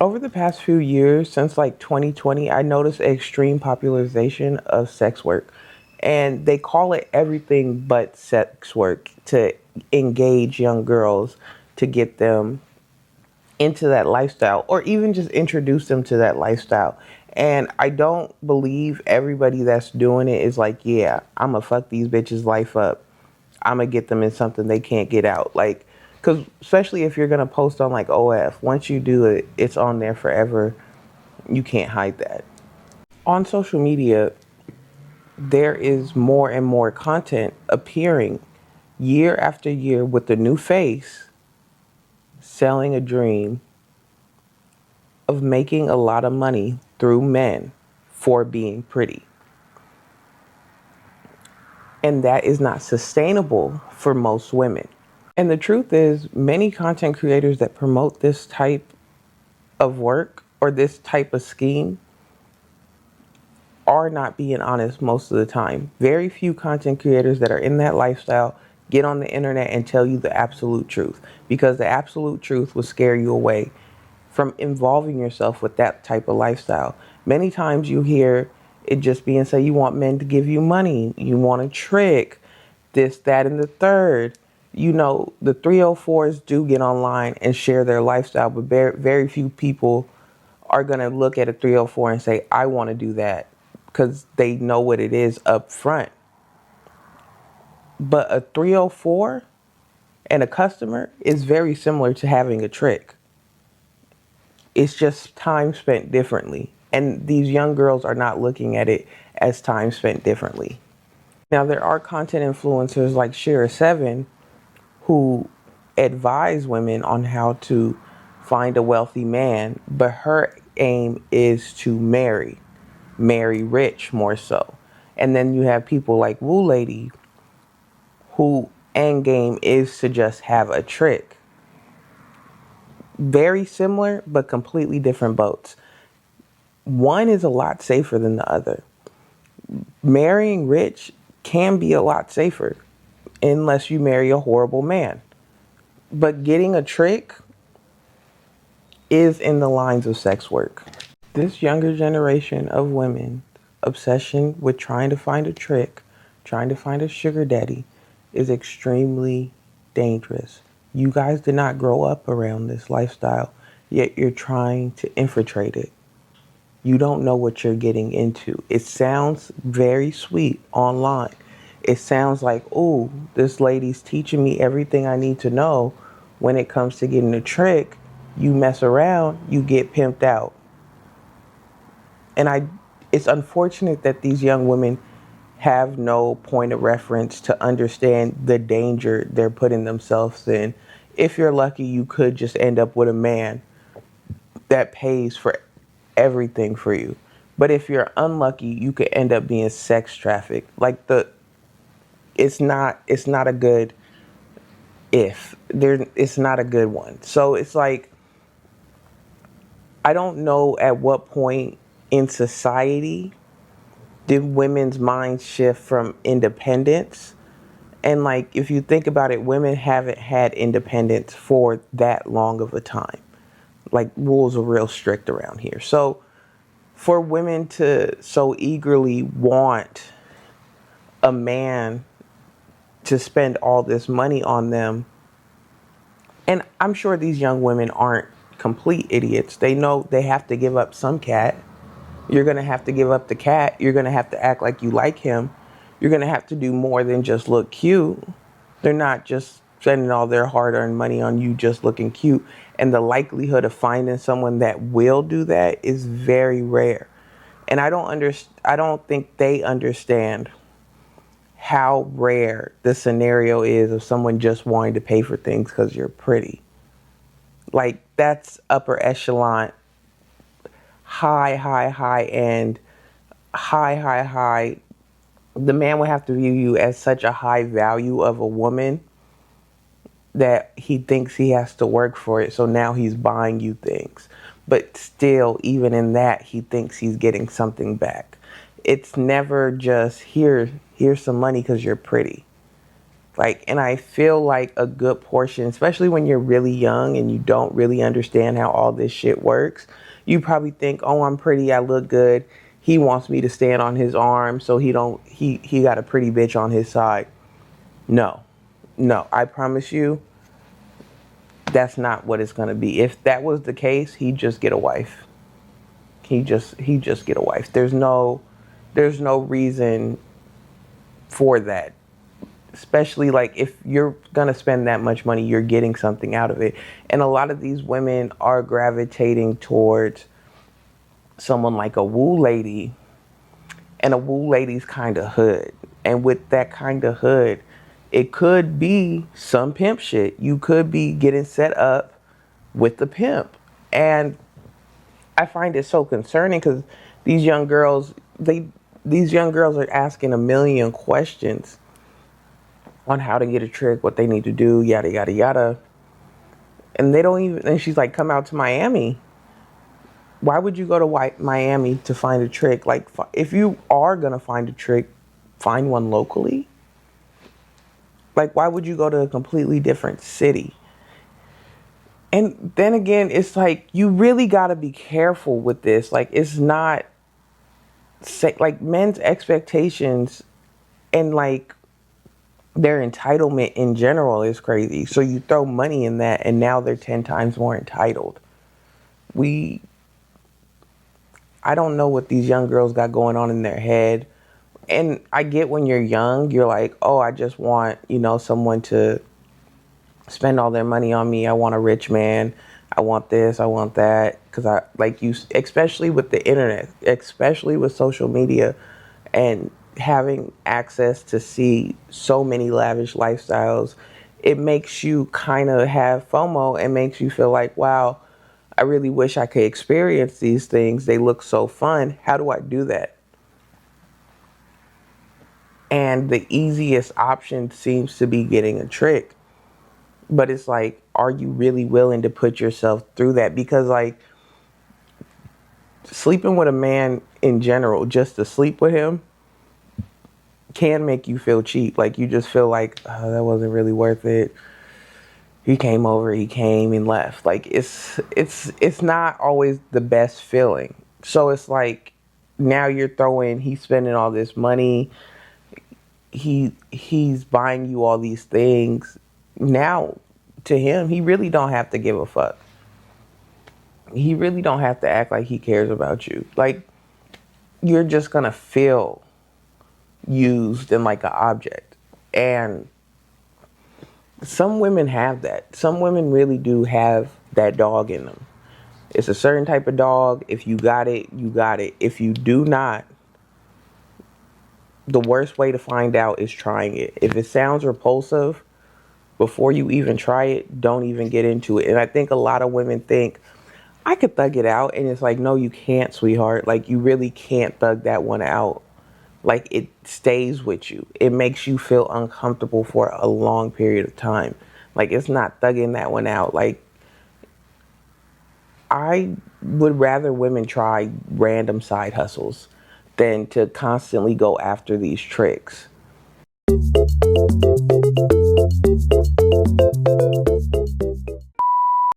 Over the past few years, since like 2020, I noticed extreme popularization of sex work. And they call it everything but sex work to engage young girls to get them into that lifestyle or even just introduce them to that lifestyle. And I don't believe everybody that's doing it is like, yeah, I'm gonna fuck these bitches' life up. I'm gonna get them in something they can't get out. Like, because especially if you're gonna post on like OF, once you do it, it's on there forever. You can't hide that. On social media, there is more and more content appearing year after year with a new face selling a dream of making a lot of money through men for being pretty. And that is not sustainable for most women. And the truth is, many content creators that promote this type of work or this type of scheme are not being honest most of the time. Very few content creators that are in that lifestyle get on the internet and tell you the absolute truth, because the absolute truth will scare you away from involving yourself with that type of lifestyle. Many times you hear it just being said, you want men to give you money, you want a trick, this, that, and the third. You know, the 304s do get online and share their lifestyle, but very few people are going to look at a 304 and say, I want to do that, because they know what it is up front. But a 304 and a customer is very similar to having a trick. It's just time spent differently. And these young girls are not looking at it as time spent differently. Now, there are content influencers like Shira7 who advise women on how to find a wealthy man, but her aim is to marry rich more so. And then you have people like Woo Lady, who end game is to just have a trick. Very similar, but completely different boats. One is a lot safer than the other. Marrying rich can be a lot safer unless you marry a horrible man. But getting a trick is in the lines of sex work. This younger generation of women obsession with trying to find a trick, trying to find a sugar daddy is extremely dangerous. You guys did not grow up around this lifestyle, yet you're trying to infiltrate it. You don't know what you're getting into. It sounds very sweet online. It sounds like, oh, this lady's teaching me everything I need to know. When it comes to getting a trick, you mess around, you get pimped out. And it's unfortunate that these young women have no point of reference to understand the danger they're putting themselves in. If you're lucky, you could just end up with a man that pays for everything for you. But if you're unlucky, you could end up being sex trafficked. Like it's not a good if there it's not a good one. So it's like, I don't know at what point in society did women's minds shift from independence. And like, if you think about it, women haven't had independence for that long of a time. Like, rules are real strict around here. So for women to so eagerly want a man to spend all this money on them, and I'm sure these young women aren't complete idiots. They know they have to give up some cat. You're going to have to give up the cat. You're going to have to act like you like him. You're going to have to do more than just look cute. They're not just spending all their hard-earned money on you just looking cute. And the likelihood of finding someone that will do that is very rare. And I don't think they understand how rare the scenario is of someone just wanting to pay for things because you're pretty. Like, that's upper echelon, high end, high. The man would have to view you as such a high value of a woman that he thinks he has to work for it. So now he's buying you things. But still, even in that, he thinks he's getting something back. It's never just here's some money because you're pretty. Like, and I feel like a good portion, especially when you're really young and you don't really understand how all this shit works, you probably think, oh, I'm pretty, I look good. He wants me to stand on his arm so he got a pretty bitch on his side. No. No, I promise you, that's not what it's gonna be. If that was the case, he'd just get a wife. He just get a wife. There's no reason for that. Especially like if you're gonna spend that much money, you're getting something out of it. And a lot of these women are gravitating towards someone like a woo lady, and a woo lady's kind of hood. And with that kind of hood, it could be some pimp shit. You could be getting set up with the pimp. And I find it so concerning because these young girls, these young girls are asking a million questions on how to get a trick, what they need to do, yada yada yada. And they don't even. And she's like, "Come out to Miami." Why would you go to Miami to find a trick? Like, if you are gonna find a trick, find one locally. Like, why would you go to a completely different city? And then again, it's like you really gotta be careful with this. Like, it's not like men's expectations and like their entitlement in general is crazy. So you throw money in that and now they're 10 times more entitled. We I don't know what these young girls got going on in their head. And I get when you're young, you're like, "Oh, I just want, someone to spend all their money on me. I want a rich man. I want this, I want that." Cuz I like you, especially with the internet, especially with social media and having access to see so many lavish lifestyles, it makes you kind of have FOMO and makes you feel like, wow, I really wish I could experience these things. They look so fun. How do I do that? And the easiest option seems to be getting a trick. But it's like, are you really willing to put yourself through that? Because, like, sleeping with a man in general, just to sleep with him, can make you feel cheap. Like, you just feel like, oh, that wasn't really worth it. He came over, he came and left. Like, it's not always the best feeling. So it's like, now he's spending all this money. He's buying you all these things. Now, to him, he really don't have to give a fuck. He really don't have to act like he cares about you. Like, you're just gonna feel used and like an object. And some women have that. Some women really do have that dog in them. It's a certain type of dog. If you got it, you got it. If you do not, the worst way to find out is trying it. If it sounds repulsive, before you even try it, don't even get into it. And I think a lot of women think, I could thug it out. And it's like, no, you can't, sweetheart. Like, you really can't thug that one out. Like, it stays with you. It makes you feel uncomfortable for a long period of time. Like, it's not thugging that one out. Like, I would rather women try random side hustles than to constantly go after these tricks.